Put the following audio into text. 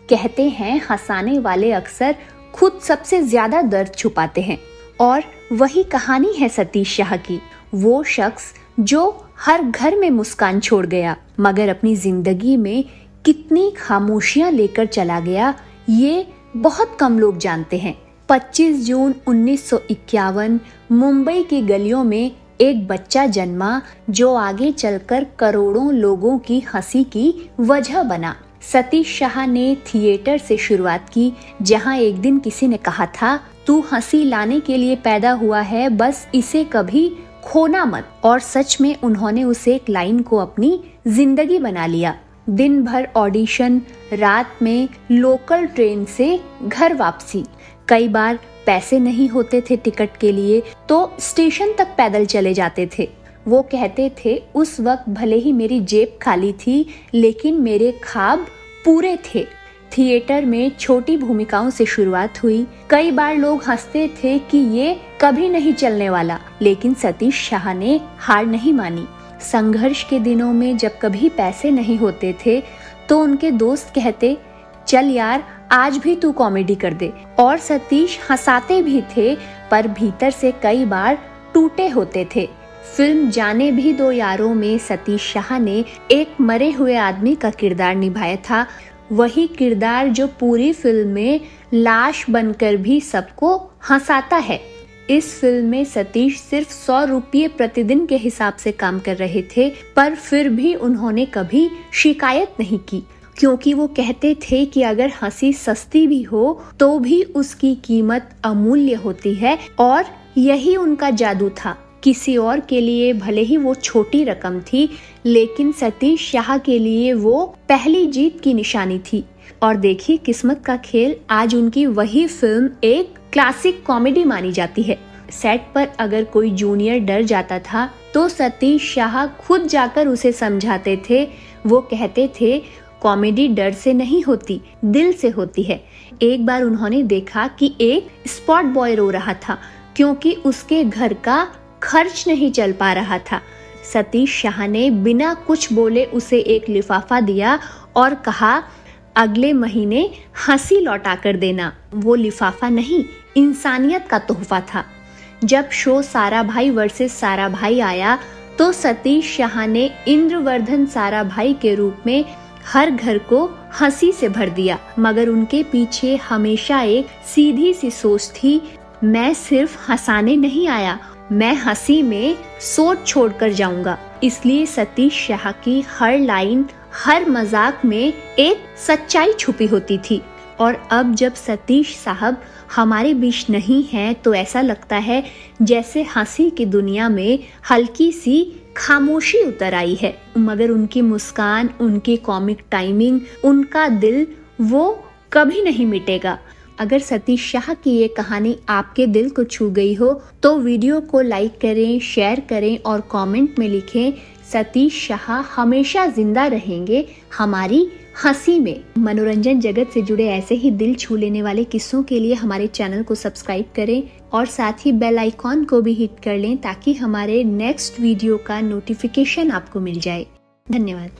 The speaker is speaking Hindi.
कहते हैं हंसाने वाले अक्सर खुद सबसे ज्यादा दर्द छुपाते हैं। और वही कहानी है सतीश शाह की। वो शख्स जो हर घर में मुस्कान छोड़ गया, मगर अपनी जिंदगी में कितनी खामोशियां लेकर चला गया, ये बहुत कम लोग जानते हैं। 25 जून 1951 मुंबई की गलियों में एक बच्चा जन्मा जो आगे चलकर करोड़ों लोगों की हंसी की वजह बना। सतीश शाह ने थिएटर से शुरुआत की, जहां एक दिन किसी ने कहा था, तू हंसी लाने के लिए पैदा हुआ है, बस इसे कभी खोना मत। और सच में उन्होंने उस एक लाइन को अपनी जिंदगी बना लिया। दिन भर ऑडिशन, रात में लोकल ट्रेन से घर वापसी। कई बार पैसे नहीं होते थे टिकट के लिए तो स्टेशन तक पैदल चले जाते थे। वो कहते थे, उस वक्त भले ही मेरी जेब खाली थी, लेकिन मेरे ख्वाब पूरे थे। थिएटर में छोटी भूमिकाओं से शुरुआत हुई। कई बार लोग हंसते थे कि ये कभी नहीं चलने वाला, लेकिन सतीश शाह ने हार नहीं मानी। संघर्ष के दिनों में जब कभी पैसे नहीं होते थे तो उनके दोस्त कहते, चल यार आज भी तू कॉमेडी कर दे। और सतीश हंसाते भी थे, पर भीतर से कई बार टूटे होते थे। फिल्म जाने भी दो यारों में सतीश शाह ने एक मरे हुए आदमी का किरदार निभाया था। वही किरदार जो पूरी फिल्म में लाश बनकर भी सबको हंसाता है। इस फिल्म में सतीश सिर्फ 100 रुपये प्रतिदिन के हिसाब से काम कर रहे थे, पर फिर भी उन्होंने कभी शिकायत नहीं की, क्योंकि वो कहते थे कि अगर हंसी सस्ती भी हो तो भी उसकी कीमत अमूल्य होती है। और यही उनका जादू था। किसी और के लिए भले ही वो छोटी रकम थी, लेकिन सतीश शाह के लिए वो पहली जीत की निशानी थी। और देखिए किस्मत का खेल, आज उनकी वही फिल्म एक क्लासिक कॉमेडी मानी जाती है। सेट पर अगर कोई जूनियर डर जाता था तो सतीश शाह खुद जाकर उसे समझाते थे। वो कहते थे, कॉमेडी डर से नहीं होती, दिल से होती है। एक बार उन्होंने देखा कि एक स्पॉट बॉय रो रहा था क्योंकि उसके घर का खर्च नहीं चल पा रहा था। सतीश शाह ने बिना कुछ बोले उसे एक लिफाफा दिया और कहा, अगले महीने हंसी लौटा कर देना। वो लिफाफा नहीं, इंसानियत का तोहफा था। जब शो साराभाई वर्सेस साराभाई आया तो सतीश शाह ने इंद्रवर्धन साराभाई के रूप में हर घर को हंसी से भर दिया, मगर उनके पीछे हमेशा एक सीधी सी सोच थी, मैं सिर्फ हंसाने नहीं आया, मैं हंसी में सोच छोड़कर जाऊंगा। इसलिए सतीश शाह की हर लाइन, हर मजाक में एक सच्चाई छुपी होती थी। और अब जब सतीश साहब हमारे बीच नहीं हैं तो ऐसा लगता है जैसे हंसी की दुनिया में हल्की सी खामोशी उतर आई है। मगर उनकी मुस्कान, उनकी कॉमिक टाइमिंग, उनका दिल, वो कभी नहीं मिटेगा। अगर सतीश शाह की ये कहानी आपके दिल को छू गई हो तो वीडियो को लाइक करें, शेयर करें और कमेंट में लिखें, सतीश शाह हमेशा जिंदा रहेंगे हमारी हंसी में। मनोरंजन जगत से जुड़े ऐसे ही दिल छू लेने वाले किस्सों के लिए हमारे चैनल को सब्सक्राइब करें और साथ ही बेल आइकॉन को भी हिट कर लें ताकि हमारे नेक्स्ट वीडियो का नोटिफिकेशन आपको मिल जाए। धन्यवाद।